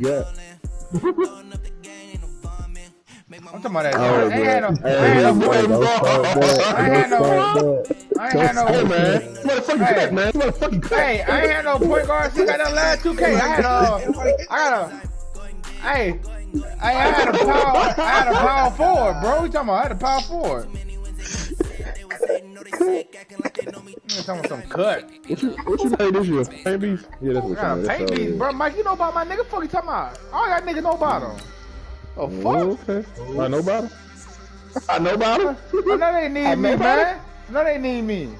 Yeah. I'm talking about that. Oh, I ain't had no. I ain't had no. Hey, man. Motherfucking cut, man. Motherfucking cut. Hey, I ain't had no point guard since I got that last 2K. I had a power forward, bro. You talking about? I had a power forward. You talking about some cut? What you made this year? Paint beef? Yeah, that's what you mean. Paint beef, bro. Mike, you know about my nigga? Fuck you talking about? All that nigga know about him. Oh fuck. Okay. I know about him. I know about him. I know they need me, man. I know they need me.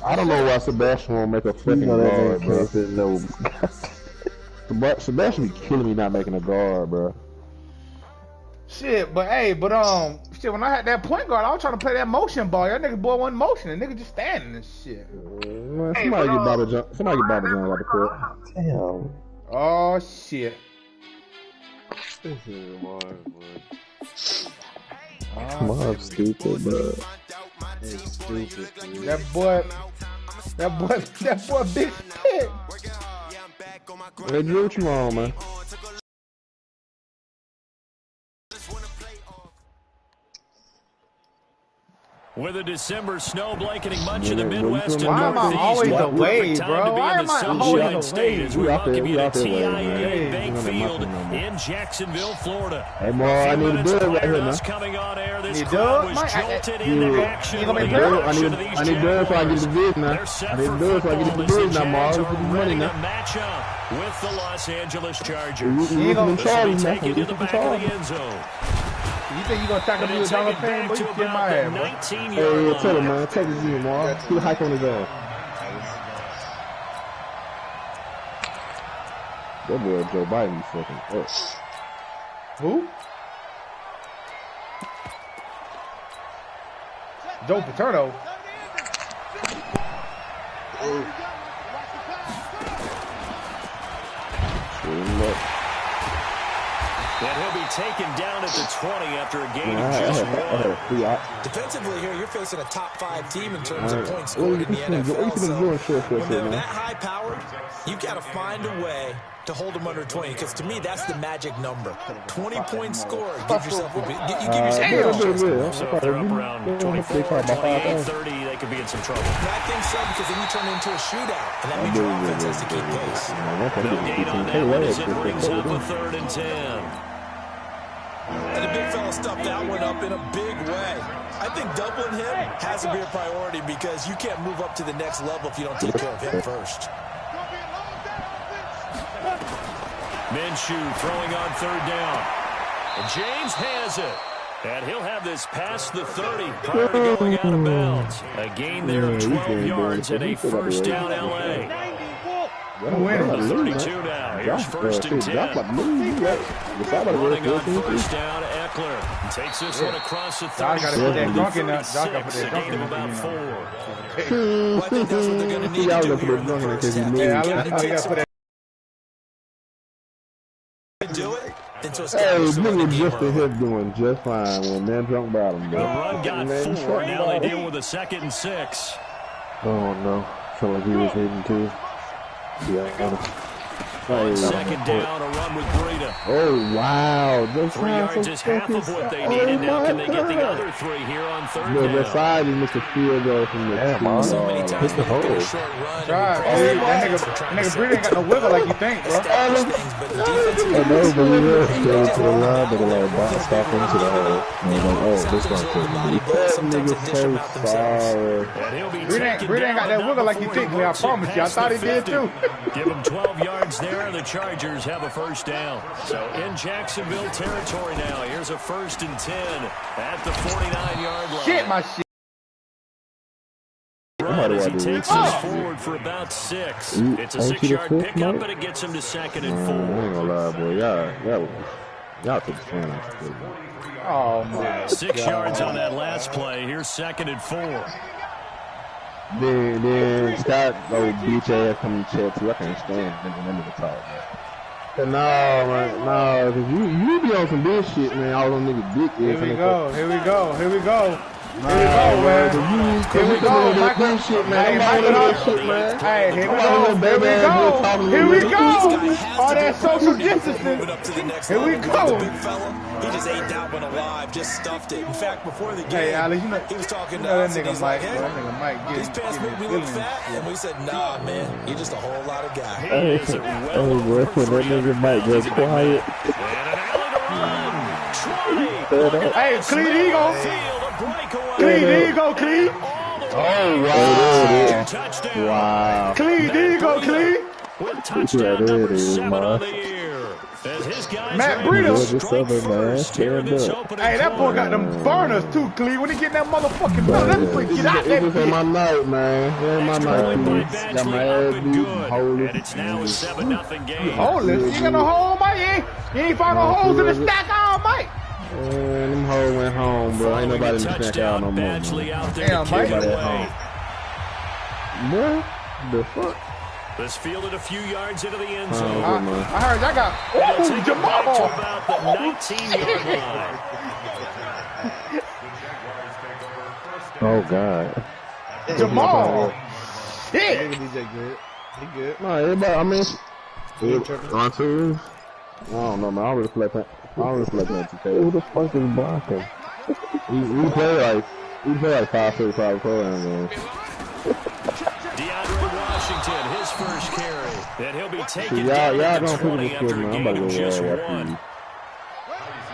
I don't know why Sebastian won't make a fucking guard, bro. Sebastian be killing me not making a guard, bro. Shit, but shit, when I had that point guard, I was trying to play that motion ball. That nigga boy wasn't motioning. Nigga just standing and shit. Man, somebody get Bobby Jones out the court. Damn. Oh shit. This is Marv, stupid, bro. Stupid, that boy, big pig. Hey, Drew, what you on, man? With a December snow blanketing much of the Midwest and Why am I always away, bro? Why am I always away? As we welcome you to TIAA Bank Field in Jacksonville, Florida. Hey, Mo, I need a dub right here, man. Coming on air, this crowd was jolted into action. I need dub so I get the bid now. I need dub so I get the bid now, Mo. This is money now. Matchup with the Los Angeles Chargers. You gonna charge, man. Take you to the back of the end zone. You think you gonna tackle me with Donald Payne? But you get my ass, bro. Hey, tell him, man. Take his in, man. Put a hike on his ass. That boy Joe Biden fucking up. Who? Joe Paterno. And he'll be taken down at the 20 after a gain of just one. Defensively here, you're facing a top 5 team in terms of points scored in the NFL. So when they're that high powered, you've got to find a way to hold them under 20. Because to me, that's the magic number. 20 points scored. Give yourself a bit. You give yourself a bit. So if they're up around 24, 28, 30, they could be in some trouble. I think so, because then you turn it into a shootout. And that means your offense has to keep pace. No gain on that one as it brings up a 3rd and 10. And the big fella stuffed that one up in a big way. I think doubling him has to be a priority because you can't move up to the next level if you don't take care of him first. Minshew throwing on 3rd down. And James has it. And he'll have this past the 30 prior to going out of bounds. A gain there of 12 yards and a 1st down L.A. Winning. 32 now. Here's 1st and 10. Running on 1st down, Eckler takes this one across the 30. Josh got to put that drunk in there. Josh got to put that drunk in there. About 4. Well, I think that's what they're going to need to do here in the first half. Do it. Hey, nigga just in here doing just fine when man drunk bottom, bro. The run got 4. Now they deal with a 2nd and 6. Oh no, felt like he was hitting too. Yeah, on 2nd down, a run with Breida. Oh wow, 3 yards is half of what they needed. Now can they get the other 3 here on 3rd down? The side is Mr. Field goal from the so many times the hole. short run. That nigga Breida ain't got no wiggle like you think, bro. I know, but we were straight to the line, but like stop into the hole. And like, oh, this one's good. That nigga so sorry. Breida ain't got that wiggle like you think, man. I promise you. I thought he did too. Give him 12 yards there. The Chargers have a 1st down. So in Jacksonville territory now. Here's a 1st and 10 at the 49-yard line. Shit, my shit. Right as he takes us forward for about 6. It's a 6-yard pickup, but it gets him to 2nd and 4. I ain't gonna lie, boy. Y'all took the fan. Oh, my 6 yards on that last play. Here's 2nd and 4. Then Scott, old bitch ass coming to chat too. I can't stand the end of the talk, man. No, man, no, cause you be on some bullshit, man. All them niggas dick. Here we go. Here we go, man. Here we go, Michael. Hey, Michael. Hey, here we go. Here we go. Here we go. All that social distancing. Here we go. He just ate that one alive, just stuffed it. In fact, before the game, hey, Alex, you know, he was talking to that us, nigga and he's Mike, like, hey, that nigga Mike these pants make me look fat. And we said, nah, man, you're just a whole lot of guy. Hey, bro, when that nigga Mike get quiet. Hey, Clee, there you go. Clee, there you go, Clee. Oh, wow. Wow. Clee, there you go, Clee. With touchdown number 7 on the year. As his guys Matt Breida. Hey, that boy got them burners too, Clee. When he get that motherfucking belt, that boy get out that This ain't my night, man. This ain't my night, Clee. Got my ass beat, holy. And it's now a 7-0 game. Holdless. You got no hole, Mike? You ain't found no holes in the stack all, Mike. Man, them hoes went home, bro. Ain't nobody in the snack out no more, man. Damn, Mike. Nobody at home. Bro, the fuck? This fielded a few yards into the end zone. I heard y'all got. Oh, Jamal! To about the 19-yard line. Oh, God. Jamal! Shit! DJ good. He good. No, everybody, I mean, on twos. I don't know, man. I don't really play that 2K. Who the fuck is blocking? We play like 5-3-5 program games. DeAndre Washington, his first carry. And he'll be taken Y'all down don't at the 20 after a I'm gain about of to just go one.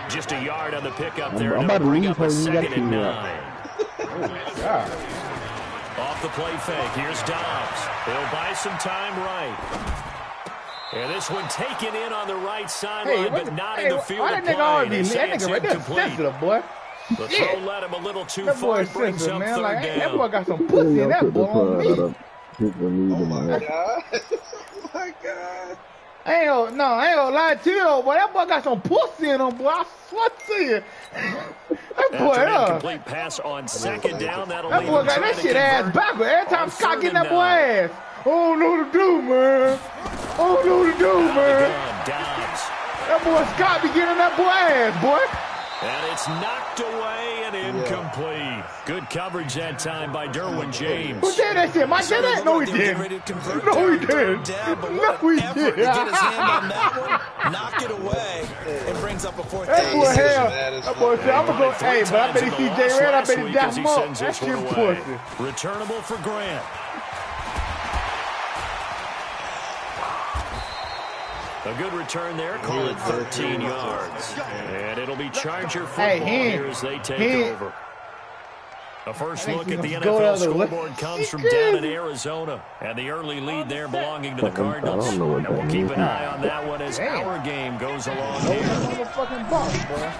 Just a yard on the pickup there. I'm about to bring leave up her. a You got 2nd to and keep 9. God. Off the play fake, here's Dobbs. He'll buy some time right. And this one taken in on the right sideline, but not in the field of play. That nigga right there sensitive, boy. The throw led him a little too that far. boy Brings sensitive, up man. 3rd Like, down. that boy got some pussy in that boy on me. Oh my God. Oh my God. I ain't gonna lie to you, though, boy. That boy got some pussy in him, boy. I swear to you. That boy, Complete pass on 2nd down. That'll that boy got that shit ass backward. Every time Scott get that boy ass. Oh, no to do, man. Oh, no to do, man. That boy Scott be getting that boy ass, boy. And it's knocked away and incomplete. Good coverage that time by Derwin James. Who did that shit? Mike did that? No, he didn't. No, he didn't. No, he didn't. Get his hand on that one, knock it away, and brings up a 4th That down. boy, hell. That boy said, I'm going to go, hey, but I bet he see J. Red, I bet he dap him up. That shit pussy. Returnable for Grant. A good return there, call it 13 yards. And it'll be Charger football here as they take over. A first look at the NFL scoreboard comes from down in Arizona. And the early lead there belonging to the Cardinals. And we'll keep an eye on that one as our game goes along here. Motherfucking box, boy.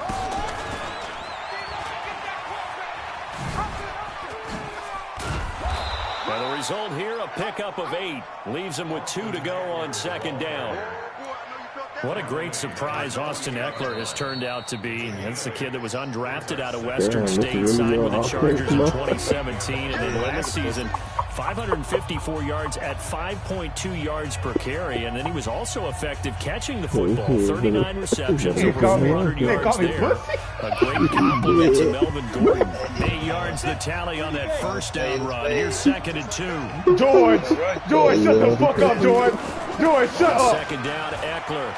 Now the result here, a pickup of 8. Leaves them with 2 to go on 2nd down. What a great surprise Austin Eckler has turned out to be. That's the kid that was undrafted out of Western State, signed with the Chargers in 2017, and then last season, 554 yards at 5.2 yards per carry, and then he was also effective catching the football. 39 receptions, over 400 yards there. A great compliment to Melvin Gordon. 8 yards the tally on that first down run. Here's 2nd and 2. George, shut the fuck up, George. George, shut up. 2nd down, Eckler.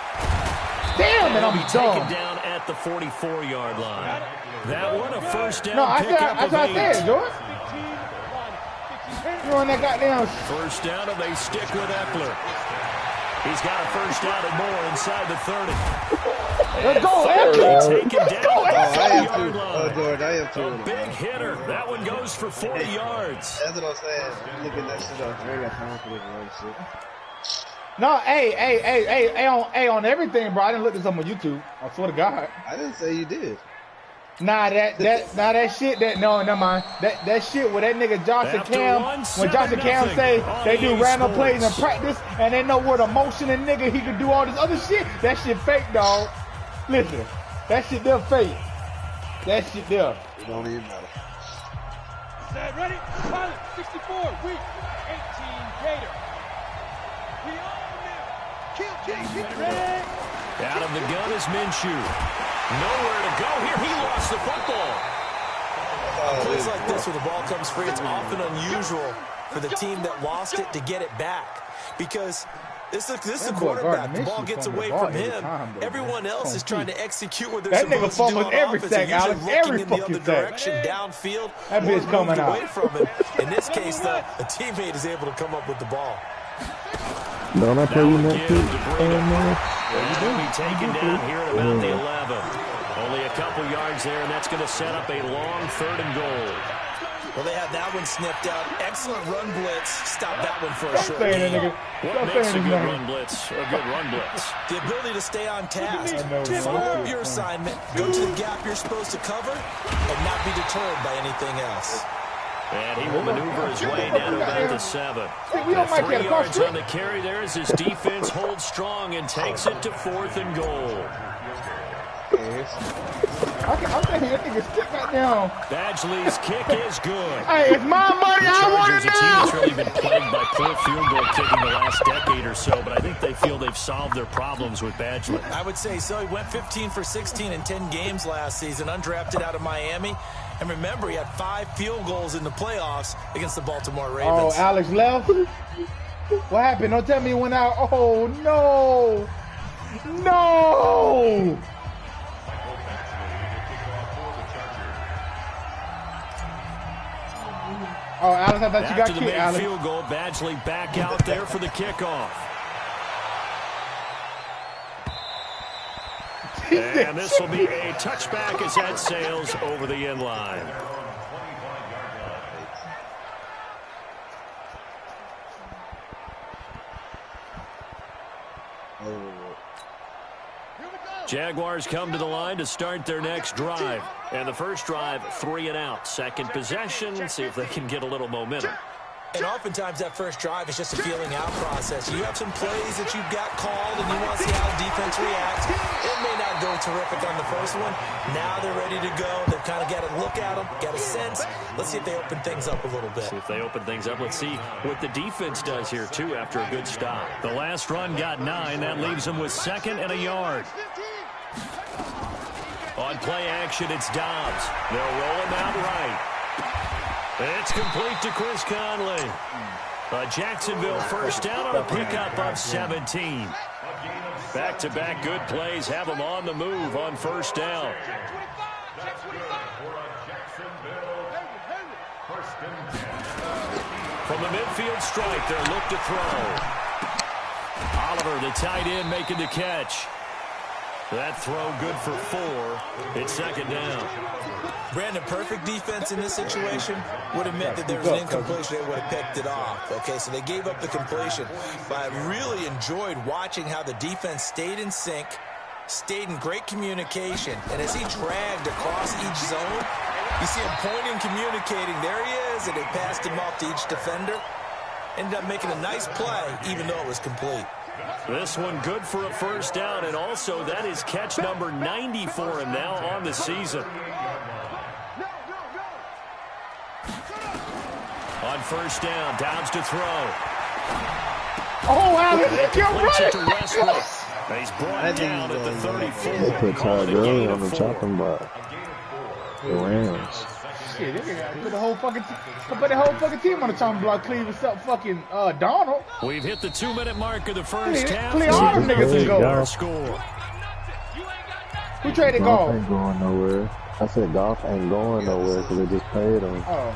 Damn it, I'm taken dumb. down at the 44-yard line. That one a first down. No, that's what I said, George. You on that goddamn. First down, and they stick with Eckler. He's got a first down and more inside the 30. Let's go, Eckler. Taken down at the 40-yard line. Oh, George, I am too. A big hitter. That one goes for 40 yards. That's what I'm saying. Look at that shit up. I ain't got time for this run shit. No, hey, on everything, bro. I didn't look this up on YouTube. I swear to God. I didn't say you did. Nah, that shit, never mind. That shit with that nigga Josh and Cam, when Josh and Cam say they do random plays in practice and they know where the motion and nigga he could do all this other shit, that shit fake, dog. Listen, that shit there fake. That shit there. It don't even matter. Set, ready? Pilot, 64, weak, 18, Gator. We own them. Kill Jason. Ready? Out of the gun is Minshew. Nowhere to go here. He lost the football. Plays like this, where the ball comes free, it's often unusual for the team that lost it to get it back. Because this is a quarterback. The ball gets away from him. Everyone else is trying to execute what they're supposed to do on offense. They're usually looking in the other direction downfield. That bitch coming out. Away from him. In this case, though, a teammate is able to come up with the ball. Don't I play you next week? He's going to be taken down here at about the 11. Only a couple yards there, and that's going to set up a long 3rd and goal. Well, they have that one snipped out. Excellent run blitz. Stop that one for a short gain. What makes a good run blitz a good run blitz? The ability to stay on task. Follow up your assignment, go to the gap you're supposed to cover, and not be deterred by anything else. And he will maneuver his way down to about the 7. 3 yards on the carry there as his defense holds strong and takes it to 4th and goal. I'm thinking that nigga stick right down. Badgley's kick is good. Hey, it's my money. I want it The Chargers, a team now. that's really been plagued by poor field goal kicking the last decade or so, but I think they feel they've solved their problems with Badgley. I would say so. He went 15 for 16 in 10 games last season, undrafted out of Miami. And remember, he had 5 field goals in the playoffs against the Baltimore Ravens. Oh, Alex left? What happened? Don't tell me he went out. Oh, no. No. Oh, Alex, I thought you got After the kicked, made Alex. field goal, Badgley back out there for the kickoff. And this will be a touchback as that sails over the end line. Jaguars come to the line to start their next drive. And the first drive, 3 and out. Second possession, see if they can get a little momentum. And oftentimes that first drive is just a feeling out process. You have some plays that you've got called and you want to see how the defense reacts. It may not go terrific on the first one. Now they're ready to go. They've kind of got to look at them, got a sense. Let's see if they open things up a little bit. See if they open things up. Let's see what the defense does here, too, after a good stop. The last run got 9. That leaves them with 2nd and a yard. On play action, it's Dobbs. They'll roll him out right. It's complete to Chris Conley. A Jacksonville first down on a pickup of 17. Back-to-back good plays have them on the move on first down. From the midfield stripe, they'll look to throw. Oliver, the tight end, making the catch. That throw good for 4. It's 2nd down. Brandon, perfect defense in this situation would have meant that there was an incompletion. They would have picked it off. Okay, so they gave up the completion. But I really enjoyed watching how the defense stayed in sync, stayed in great communication. And as he dragged across each zone, you see him pointing, communicating. There he is, and they passed him off to each defender. Ended up making a nice play, even though it was complete. This one good for a first down, and also that is catch number 90 for him now on the season. On first down, Dobbs to throw. Oh, Alex, you're Completes it to right. Westbrook. He's brought down at the 34. They put Todd Gurley on the chopping block. The Rams. Shit, they put the whole fucking team on the chopping block. Cleveland except fucking Donald. We've hit the 2-minute mark of the first half. Clear all them niggas to go. Our score. Who traded Golf Goff? ain't going nowhere. I said Golf ain't going nowhere because they just paid him. Oh,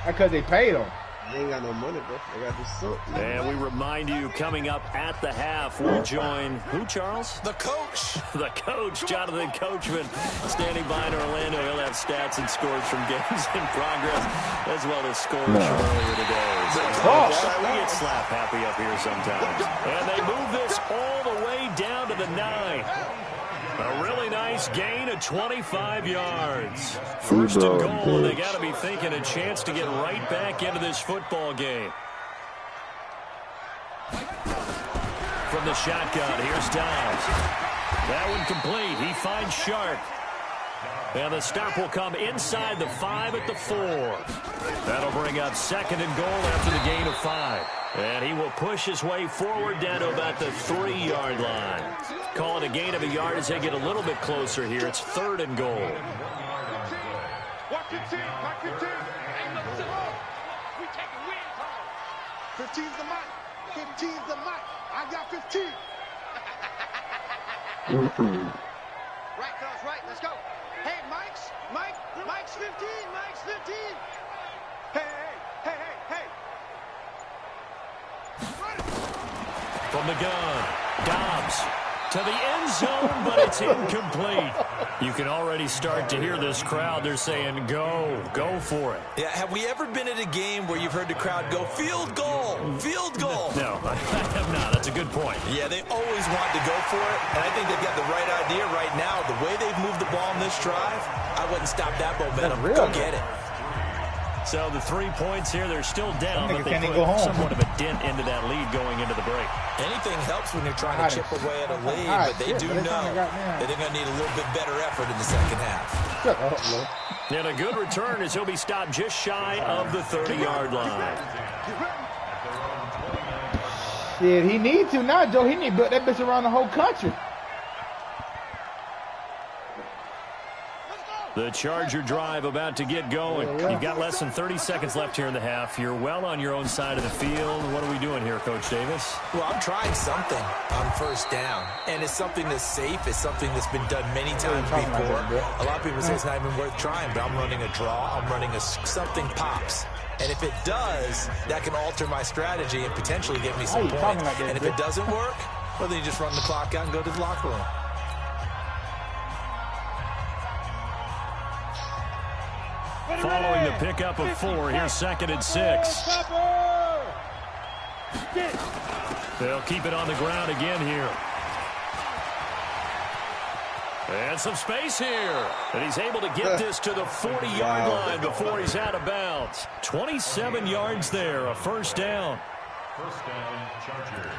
that's because they paid him. They ain't got no money, bro. They got this suit. And we remind you, coming up at the half, we'll join who, Charles? The coach. The coach, Jonathan Coachman, standing by in Orlando. He'll have stats and scores from games in progress, as well as scores from earlier today. So, we get slap happy up here sometimes. And they move this all the way down to the 9. A really nice gain of 25 yards. First and goal, and they got to be thinking a chance to get right back into this football game. From the shotgun, here's Dobbs. That one complete. He finds Sharp. And the stop will come inside the 5 at the 4. That'll bring up 2nd and goal after the gain of 5. And he will push his way forward down to about the 3-yard line. Call it a gain of a yard as they get a little bit closer here. It's 3rd and goal. 15, Mike 15. Ain't no zero. We taking wins home. 15's the mic. 15's the mic. I got 15. Right, fellas, right. Let's go. Hey, Mike's 15. Mike's 15. Hey. From the gun, Dobbs to the end zone, but it's incomplete. You can already start to hear this crowd. They're saying, go for it. Yeah, have we ever been at a game where you've heard the crowd go, field goal, field goal? No, I have not. That's a good point. Yeah, they always want to go for it, and I think they've got the right idea right now. The way they've moved the ball in this drive, I wouldn't stop that momentum. Go get it. So the 3 points here, they're still down, but they put somewhat of a dent into that lead going into the break. Anything helps when you're trying to chip away at a lead, but they do know that they're going to need a little bit better effort in the second half. And a good return as he'll be stopped just shy of the 30-yard line. Shit, he needs to now, Joe. He need to build that bitch around the whole country. The Charger drive about to get going. You've got less than 30 seconds left here in the half. You're well on your own side of the field. What are we doing here, Coach Davis? Well, I'm trying something on first down, and it's something that's safe. It's something that's been done many times before. A lot of people say it's not even worth trying, but I'm running a draw. I'm running something pops. And if it does, that can alter my strategy and potentially give me some points. And if it doesn't work, well, then you just run the clock out and go to the locker room. Following the pickup of 4, here's 2nd and 6. They'll keep it on the ground again here. And some space here. And he's able to get this to the 40-yard line before he's out of bounds. 27 yards there, a first down. First down, Chargers.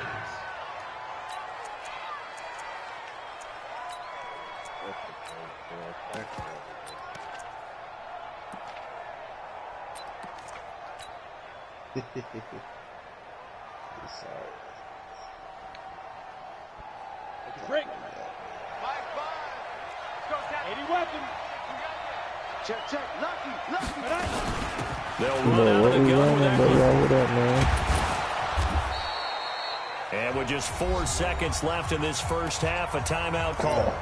Break. 5-5. 80 weapons. Check. Lucky. They'll run out of the gun with that. And with just 4 seconds left in this first half, a timeout call.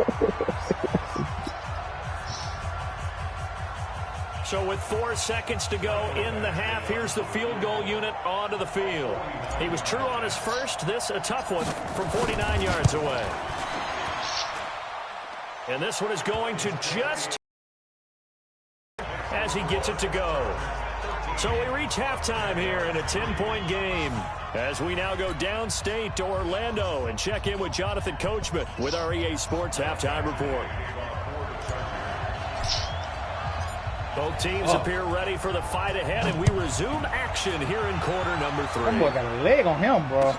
So with 4 seconds to go in the half, here's the field goal unit onto the field. He was true on his first. This a tough one from 49 yards away. And this one is going to just as he gets it to go. So we reach halftime here in a 10-point game as we now go downstate to Orlando and check in with Jonathan Coachman with our EA Sports Halftime Report. Both teams appear ready for the fight ahead, and we resume action here in quarter number 3. That boy got a leg on him, bro.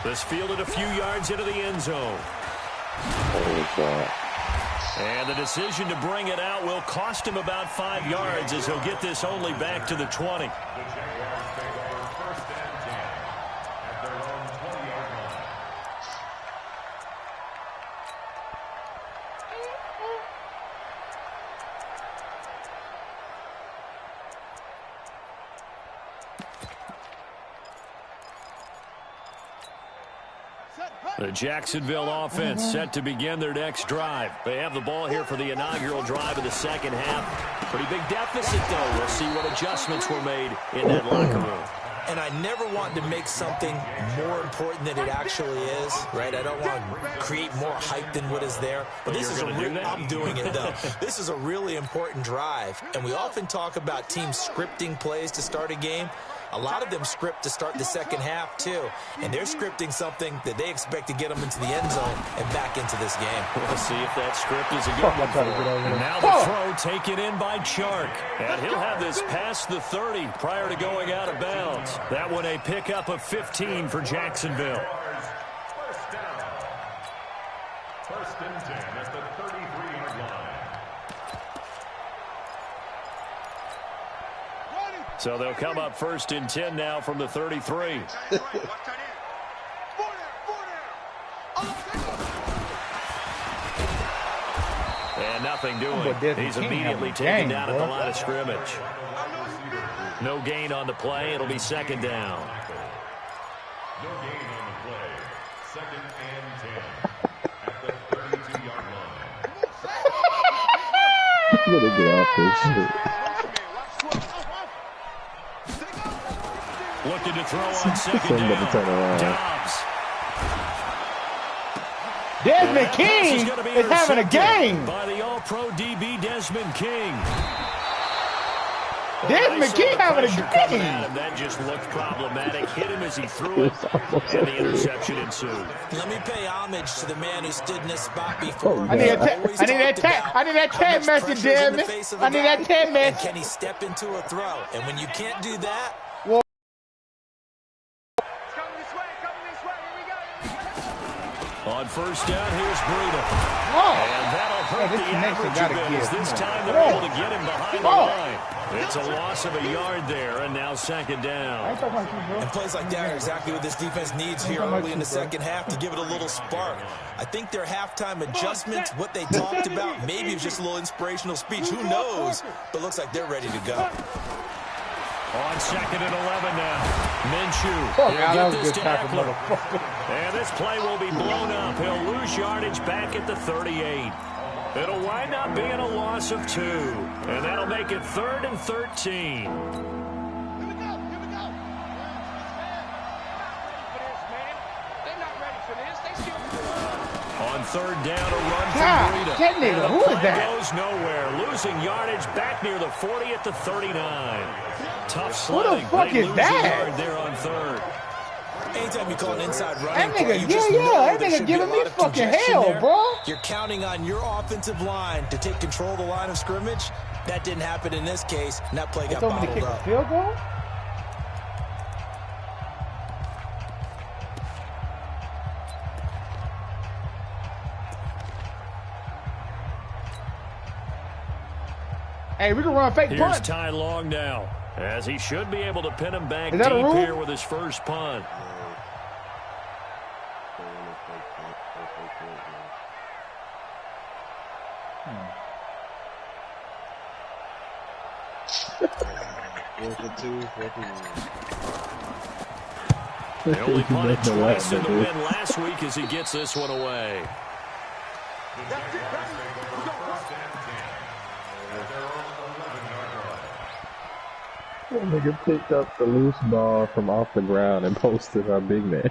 This fielded a few yards into the end zone. Oh, God. And the decision to bring it out will cost him about 5 yards as he'll get this only back to the 20. The Jaguars take over first and 10 at their own 20-yard line. The Jacksonville offense set to begin their next drive. They have the ball here for the inaugural drive of the second half. Pretty big deficit, though. We'll see what adjustments were made in that locker room. And I never want to make something more important than it actually is, right? I don't want to create more hype than what is there. But this is I'm doing it, though. This is a really important drive. And we often talk about teams scripting plays to start a game. A lot of them script to start the second half, too. And they're scripting something that they expect to get them into the end zone and back into this game. We'll see if that script is a good one for him. And now the throw taken in by Chark. And he'll have this past the 30 prior to going out of bounds. That one a pickup of 15 for Jacksonville. First down. First and 10 at the 33-yard line. So they'll come up first and 10 now from the 33. And nothing doing. He's immediately taken down at the line of scrimmage. No gain on the play. It'll be second down. No gain on the play. Second and 10 at the 32-yard line. I'm gonna get off this shit. Looking to throw on second down. Dobbs. Desmond King is having a game. By the All-Pro DB Desmond King. Desmond King having a game. That just looked problematic. Hit him as he threw it, and the interception ensued. Let me pay homage to the man who stood in this spot before. I need that tag message, Desmond. I need that tag message. Can he step into a throw? And when you can't do that, on first down, here's Breida. And that'll hurt the average a bit. This time they're able to get him behind the line. It's a loss of a yard there, and now second down. And plays like that are exactly what this defense needs here early in the second half to give it a little spark. I think their halftime adjustments, what they talked about, maybe it was just a little inspirational speech. Who knows? But looks like they're ready to go. On second and 11 now. Minshew. That was a good tackle, motherfucker. And this play will be blown up. He'll lose yardage back at the 38. It'll wind up being a loss of 2. And that'll make it 3rd and 13. On third down, a run from Breida. That nigga, who is that? Goes nowhere, losing yardage back near the 40 at the 39. Tough sledding. Who the fuck is that? Yard there on third. Anytime you call an inside running that nigga, play, you just know that there nigga should be a giving lot me of fucking congestion hell, there. bro. You're counting on your offensive line to take control of the line of scrimmage. That didn't happen in this case, and that play got bottled up. Field goal? Hey, we can run a fake punt. Here's Ty Long now, as he should be able to pin him back deep here with his first punt. They only punted twice in the win last week as he gets this one away. That nigga picked up the loose ball from off the ground and posted our big man.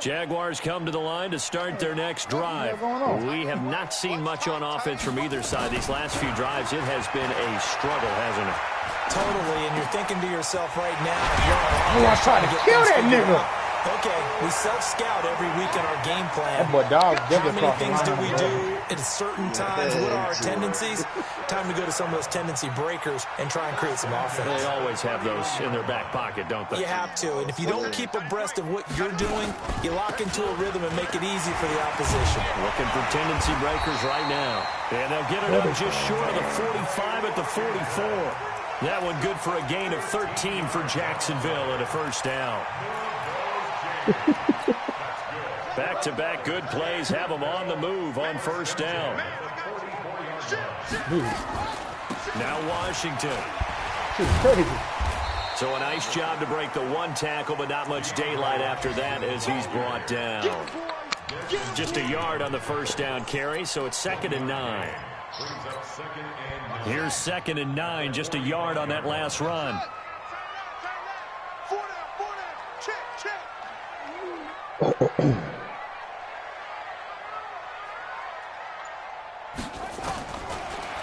Jaguars come to the line to start their next drive. We have not seen much on offense from either side. These last few drives, it has been a struggle, hasn't it? Totally, and you're thinking to yourself right now, I'm trying to kill that nigga. Okay, we self-scout every week in our game plan. That boy dog, how many things do we do at certain times? What are our tendencies? Time to go to some of those tendency breakers and try and create some offense. They always have those in their back pocket, don't they? You have to, and if you don't keep abreast of what you're doing, you lock into a rhythm and make it easy for the opposition. Looking for tendency breakers right now. And they'll get it up just short of the 45 at the 44. That one good for a gain of 13 for Jacksonville and a first down. Back-to-back good plays have them on the move on first down. Now Washington. So a nice job to break the one tackle, but not much daylight after that as he's brought down. Just a yard on the first down carry, so it's 2nd and 9. Here's 2nd and 9, just a yard on that last run.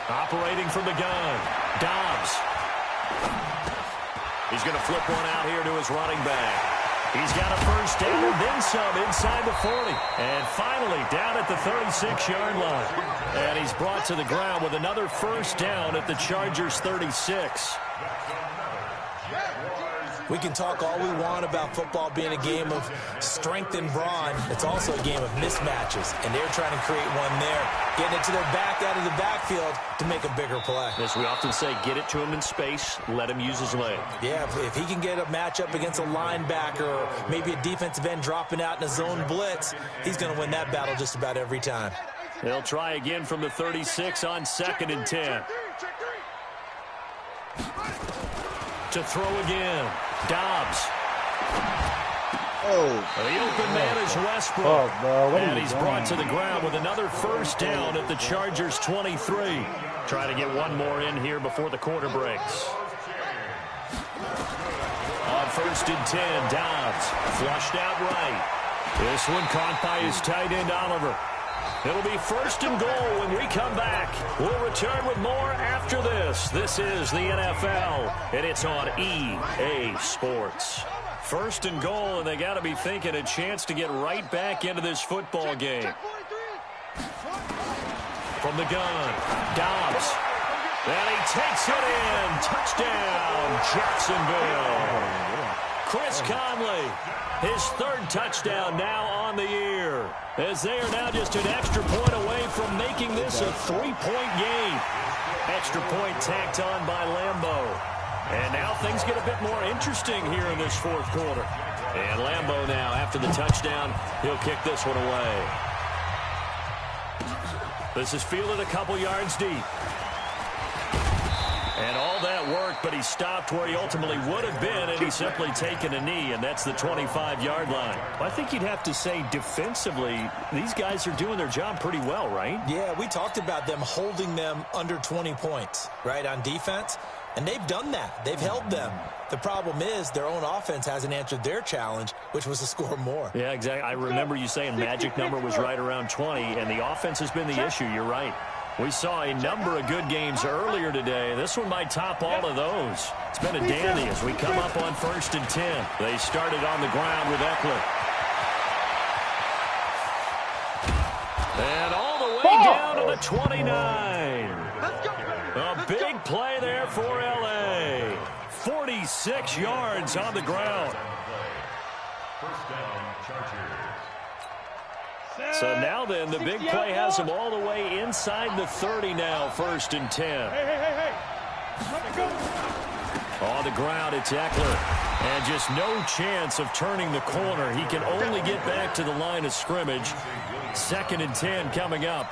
Operating from the gun, Dobbs. He's going to flip one out here to his running back. He's got a first down and then some inside the 40. And finally down at the 36-yard line. And he's brought to the ground with another first down at the Chargers' 36. We can talk all we want about football being a game of strength and brawn. It's also a game of mismatches, and they're trying to create one there, getting it to their back out of the backfield to make a bigger play. As we often say, get it to him in space, let him use his leg. Yeah, if he can get a matchup against a linebacker or maybe a defensive end dropping out in a zone blitz, he's going to win that battle just about every time. They'll try again from the 36 on 2nd and 10. To throw again. Dobbs. Oh. The open man is Westbrook. And he's brought to the ground with another first down at the Chargers' 23. Trying to get one more in here before the quarter breaks. On 1st and 10, Dobbs flushed out right. This one caught by his tight end, Oliver. It'll be 1st and goal when we come back. We'll return with more after this. This is the NFL, and it's on EA Sports. 1st and goal, and they got to be thinking a chance to get right back into this football game. From the gun, Dobbs. And he takes it in. Touchdown, Jacksonville. Chris Conley, his 3rd touchdown now on the year, as they are now just an extra point away from making this a 3-point game. Extra point tacked on by Lambeau. And now things get a bit more interesting here in this 4th quarter. And Lambeau now, after the touchdown, he'll kick this one away. This is fielded a couple yards deep. And all that work, but he stopped where he ultimately would have been, and he's simply taken a knee, and that's the 25-yard line. I think you'd have to say defensively, these guys are doing their job pretty well, right? Yeah, we talked about them holding them under 20 points, right, on defense, and they've done that. They've held them. The problem is their own offense hasn't answered their challenge, which was to score more. Yeah, exactly. I remember you saying magic number was right around 20, and the offense has been the issue. You're right. We saw a number of good games earlier today. This one might top all of those. It's been a dandy as we come up on 1st and 10. They started on the ground with Eckler. And all the way down to the 29. A big play there for L.A. 46 yards on the ground. First down, Chargers. So now then, the big play has them all the way inside the 30 now, 1st and 10. On the ground, it's Eckler. And just no chance of turning the corner. He can only get back to the line of scrimmage. 2nd and 10 coming up.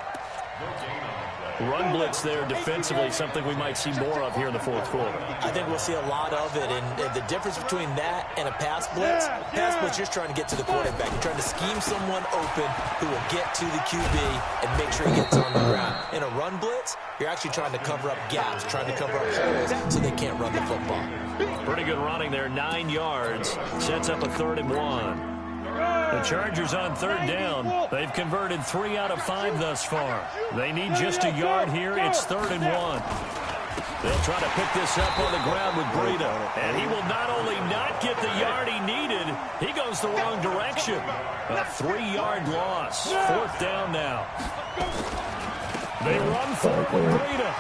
Run blitz there defensively, something we might see more of here in the 4th quarter. I think we'll see a lot of it, and the difference between that and a pass blitz, you're just trying to get to the quarterback. You're trying to scheme someone open who will get to the QB and make sure he gets on the ground. In a run blitz, you're actually trying to cover up gaps, trying to cover up holes so they can't run the football. Pretty good running there, 9 yards. Sets up a 3rd and 1. The Chargers on 3rd down. They've converted 3 out of 5 thus far. They need just a yard here. It's 3rd and 1. They'll try to pick this up on the ground with Breida. And he will not only not get the yard he needed, he goes the wrong direction. A 3-yard loss. 4th down now. They run for it with Breida.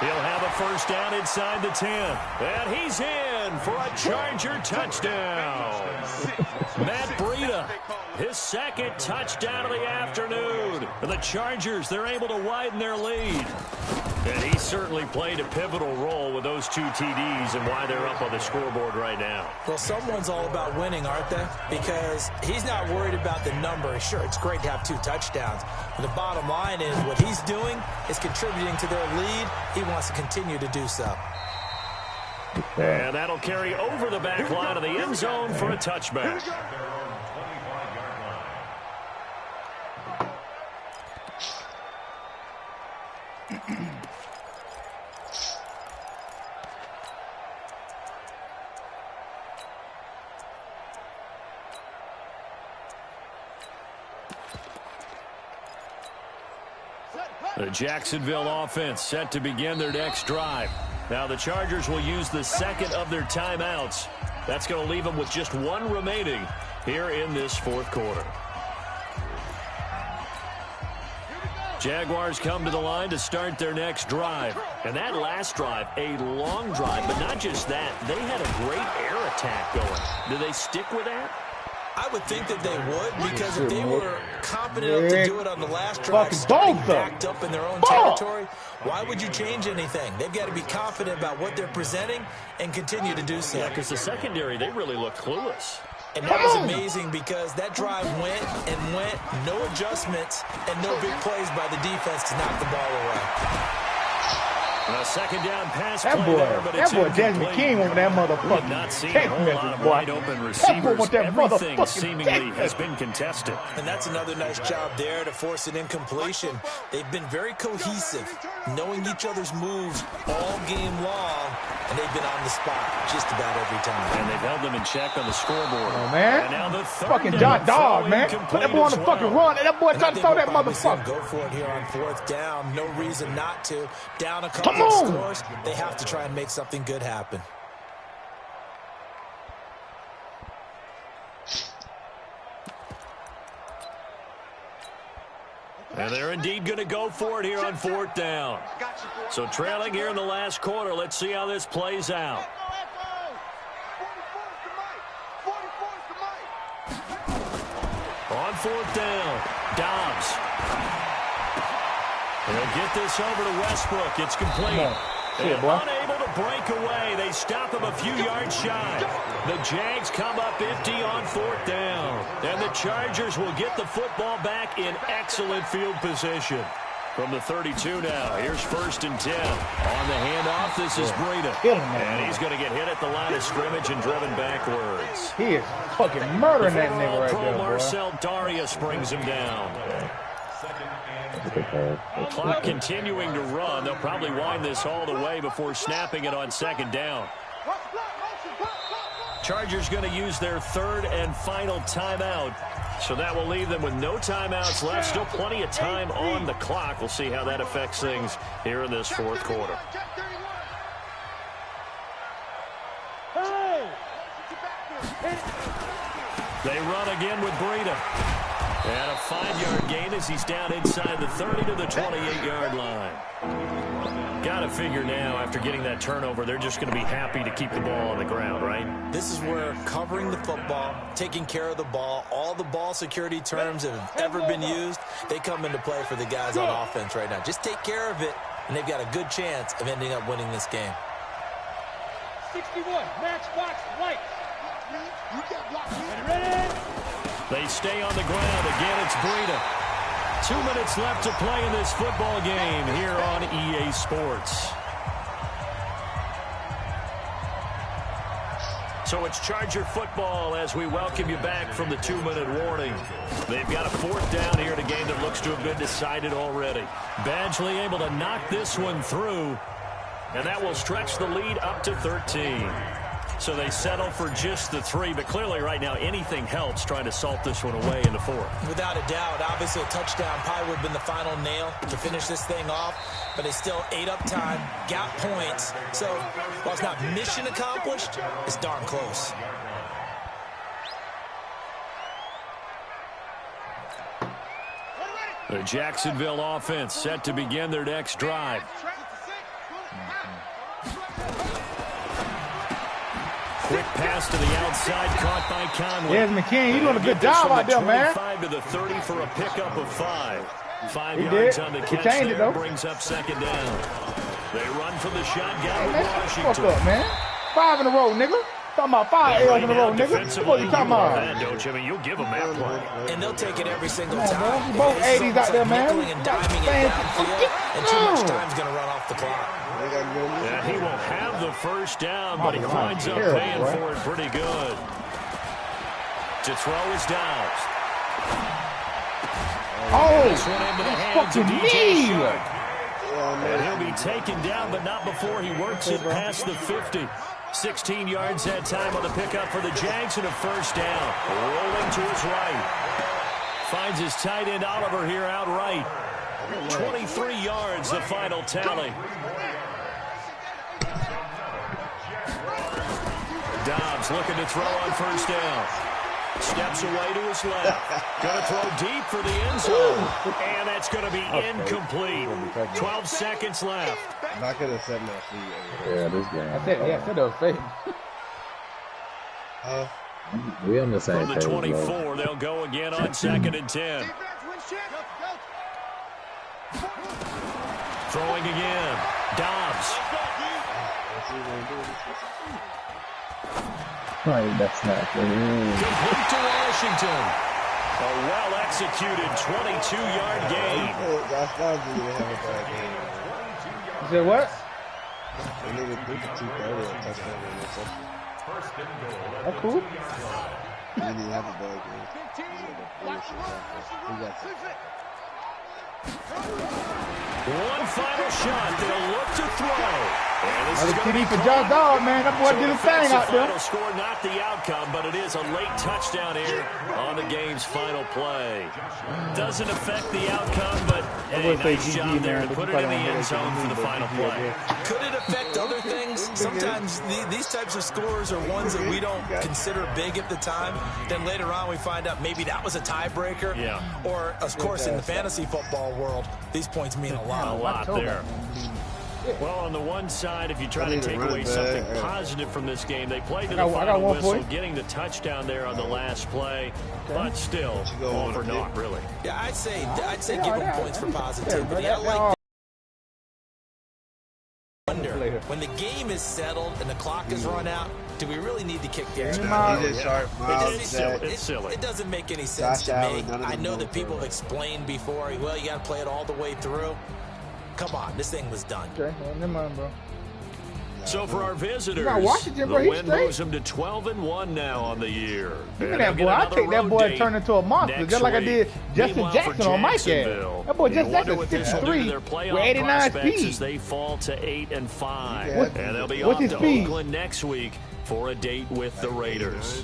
He'll have a first down inside the 10. And he's in for a Charger touchdown. Matt Breida, his 2nd touchdown of the afternoon. And the Chargers, they're able to widen their lead. And he certainly played a pivotal role with those 2 TDs and why they're up on the scoreboard right now. Well, someone's all about winning, aren't they? Because he's not worried about the number. Sure, it's great to have 2 touchdowns. But the bottom line is what he's doing is contributing to their lead. He wants to continue to do so. And that'll carry over the back line of the end zone for a touchback. The Jacksonville offense set to begin their next drive. Now the Chargers will use the 2nd of their timeouts. That's going to leave them with just 1 remaining here in this 4th quarter. Jaguars come to the line to start their next drive. And that last drive, a long drive, but not just that. They had a great air attack going. Do they stick with that? I would think that they would, because if they were confident enough to do it on the last drive, starting backed up in their own territory, why would you change anything? They've got to be confident about what they're presenting and continue to do so. Yeah, because the secondary, they really look clueless. And that was amazing because that drive went and went, no adjustments, and no big plays by the defense to knock the ball away. A second down pass that play boy, there, but that boy Desmond King over that motherfucker. Not seen a whole lot of wide open receivers. Everything seemingly has been contested. And that's another nice job there to force an incompletion. They've been very cohesive, knowing each other's moves all game long, and they've been on the spot just about every time. And they've held them in check on the scoreboard. Oh, man. And now the fucking John Dog, man. Put that boy on the fucking run. And that boy trying to throw that motherfucker. Go for it here on 4th down. No reason not to. Down a couple of scores, they have to try and make something good happen. And they're indeed going to go for it here on 4th down. So trailing here in the last quarter. Let's see how this plays out. On 4th down, Dobbs. They'll get this over to Westbrook. It's complete. They're unable to break away. They stop him a few yards shy. The Jags come up empty on 4th down. And the Chargers will get the football back in excellent field position. From the 32 now, here's 1st and 10. On the handoff, this is Breida. And he's going to get hit at the line of scrimmage and driven backwards. He is fucking murdering that nigga right there, Marcel Darius brings him down. Clock continuing to run. They'll probably wind this all the way before snapping it on 2nd down. Chargers going to use their 3rd and final timeout. So that will leave them with no timeouts left. Still plenty of time on the clock. We'll see how that affects things here in this 4th quarter. They run again with Breida. And a 5-yard gain as he's down inside the 30 to the 28-yard line. Got to figure now, after getting that turnover, they're just going to be happy to keep the ball on the ground, right? This is where covering the football, taking care of the ball, all the ball security terms that have ever been used, they come into play for the guys on offense right now. Just take care of it, and they've got a good chance of ending up winning this game. 61, matchbox, white. You got blocked. Ready? They stay on the ground. Again, it's Breida. 2 minutes left to play in this football game here on EA Sports. So it's Charger football as we welcome you back from the 2-minute warning. They've got a 4th down here in a game that looks to have been decided already. Badgley able to knock this one through, and that will stretch the lead up to 13. So they settle for just the 3, but clearly right now anything helps trying to salt this one away in the 4th. Without a doubt, obviously a touchdown probably would have been the final nail to finish this thing off, but it's still ate up time, got points. So while it's not mission accomplished, it's darn close. The Jacksonville offense set to begin their next drive. Quick pass to the outside, caught by Conley. Desmond King, you doing a good job out there, man. 25 to the 30 for a pickup of 5. 5 yards on the catch there, brings up 2nd down. They run from the shotgun with Washington. Fuck up, man. 5 in a row, nigga. Talking about 5 L's in a row, nigga. What you talking about? That, don't you? I mean, you'll give them that play. And they'll take it every single time. Bro. Both 80s out there, man. Nickeling and diming it downfield, and too much time's going to run off the clock. And he will have the 1st down, but he winds up paying for it pretty good. To throw is Dobbs. Oh, fucking me! And he'll be taken down, but not before he works it past the 50. 16 yards that time on the pickup for the Jags and a 1st down. Rolling to his right. Finds his tight end Oliver here outright. 23 yards the final tally. Dobbs looking to throw on 1st down. Steps away to his left. Going to throw deep for the end zone. And that's going to be incomplete. 12 seconds left. Not going to set my feet. Yeah, this game. I said that was fake. We on the same From the page, 24, bro. they'll go again on 2nd and 10. Throwing again. Dobbs. Right, that's not for me. Complete to Washington. A well-executed 22-yard gain. You said what? That's cool. One final shot. They'll look to throw. And this is going to be for Josh Dawg, man. That boy did his thing out there. Final score, not the outcome, but it is a late touchdown here on the game's final play. Doesn't affect the outcome, but hey, nice job there to put it in the end zone for the final play. Could it affect other things? Sometimes these types of scores are ones that we don't consider big at the time. Then later on we find out maybe that was a tiebreaker. Yeah. Or, of course, in the fantasy football world, these points mean a lot. A lot there. Well, on the one side, if you try to take away something positive from this game, they played to the final whistle, getting the touchdown there on the last play, but still, all for naught, really. Yeah, I'd say give them points for positivity. I like wonder, when the game is settled and the clock is run out, do we really need to kick the extra point? It's silly. It doesn't make any sense to me. I know that people have explained before, well, you got to play it all the way through. Come on, this thing was done. Okay, well, never mind, bro. So for our visitors, Washington, bro, the win moves them to 12-1 now on the year. Look at that boy. I take that boy and turn into a monster, just like I did Justin Jackson on my cat. That boy Justin Jackson 6'3" with 89 speed. As they fall to 8-5, and they'll be off to Oakland next week for a date with the Raiders.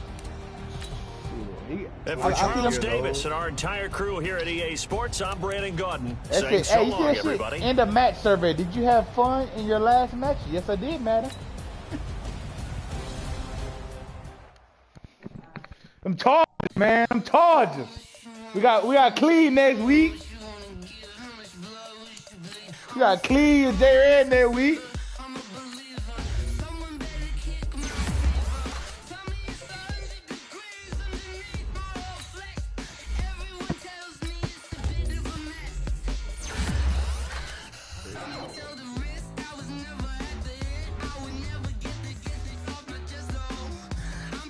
And for Charles Davis and our entire crew here at EA Sports, I'm Brandon Gordon saying so long, everybody. In the match survey, did you have fun in your last match? Yes, I did, madam. I'm Chargers, man. I'm Chargers. We got Cleve next week. We got Cleve and J-Red next week.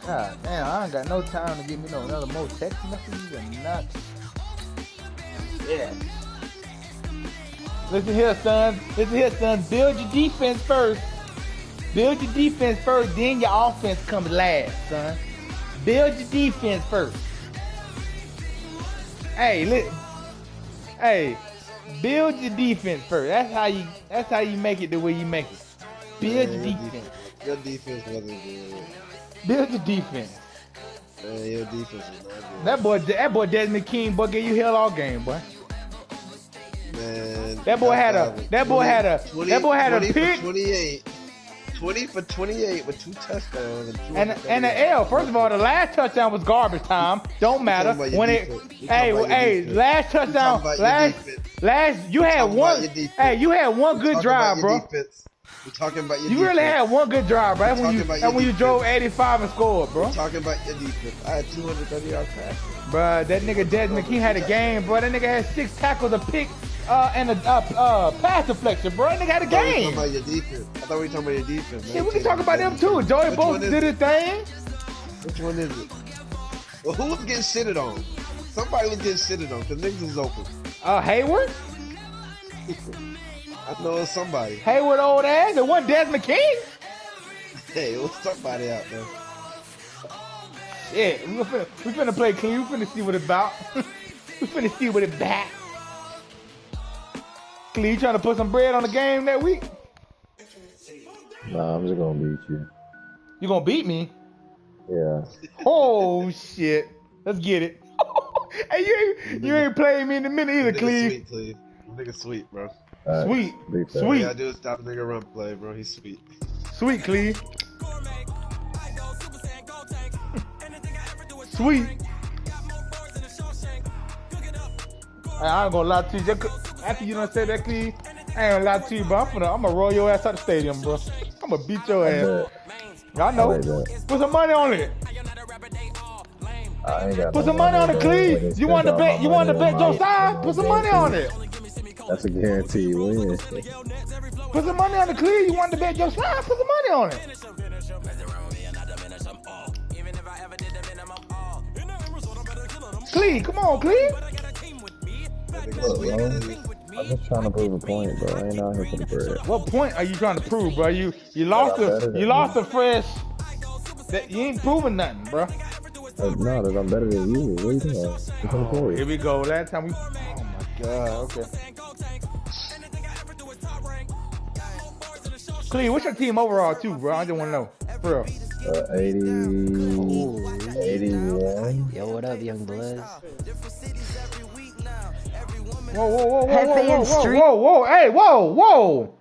God damn, I ain't got no time to get me another more text messages and nuts. Yeah. Listen here, son. Build your defense first. Build your defense first, then your offense comes last, son. Build your defense first. Hey, listen. Hey, build your defense first. That's how you make it the way you make it. Build your defense. Your defense wasn't good. Build your defense. Your defense is not good. That boy Desmond King, boy, gave you hell all game, boy. Man, that boy had a pick. 20 for 28 with 2 touchdowns and an L. First of all, the last touchdown was garbage time. Don't matter when last touchdown, you had one. Hey, you had one good drive, bro. We're talking about your defense. You really had one good drive, bro. That's when you drove 85 and scored, bro. We're talking about your defense. I had 230 yards passing. Bro, that nigga Desmond King had a game, bro. That nigga had 6 tackles, a pick, and a pass deflection, bro. That nigga had a game. I thought we were talking about your defense. I thought we were talking about your defense. Yeah, we can talk about them too. Joey both did his thing. Which one is it? Well, who was getting shitted on? Somebody was getting shitted on because niggas was open. Hayward? I know it was somebody. Hayward old ass? It wasn't Desmond King? Hey, it was somebody out there. Yeah, we finna play clean. We finna see what it's about. We finna see what it's about. Clean, you trying to put some bread on the game that week? Nah, I'm just gonna beat you. You gonna beat me? Yeah. Oh shit. Let's get it. Hey, you ain't playing me in a minute either, Cleve. Sweet, Cleve. Nigga sweet, bro. Sweet. Sweet. All you gotta do is stop the nigga run play, bro. He's sweet. Sweet, Cleve. sweet. I ain't gonna lie to you. Just after you done said that, Cleve, I ain't gonna lie to you, bro. I'm gonna roll your ass out the stadium, bro. I'm gonna beat your ass. Y'all know. Put some money on it. I ain't got Put some money on it, Cleve. You want to bet? You want to bet your side? Put some money on it. That's a guaranteed win. Put some money on the Cleve. You want to bet your side? Put some money on it. Cleve, come on, Cleve. Look, bro, I'm just trying to prove a point, bro. I ain't out here for the bread. What point are you trying to prove, bro? You lost the fresh. That you ain't proving nothing, bro. No, that I'm better than you. What are you doing? Oh, here we go. Last time we. Oh my God. Okay. Cleve, what's your team overall too, bro? I just want to know. For real. 81. Yo, what up, young bloods? Whoa. Hey, whoa.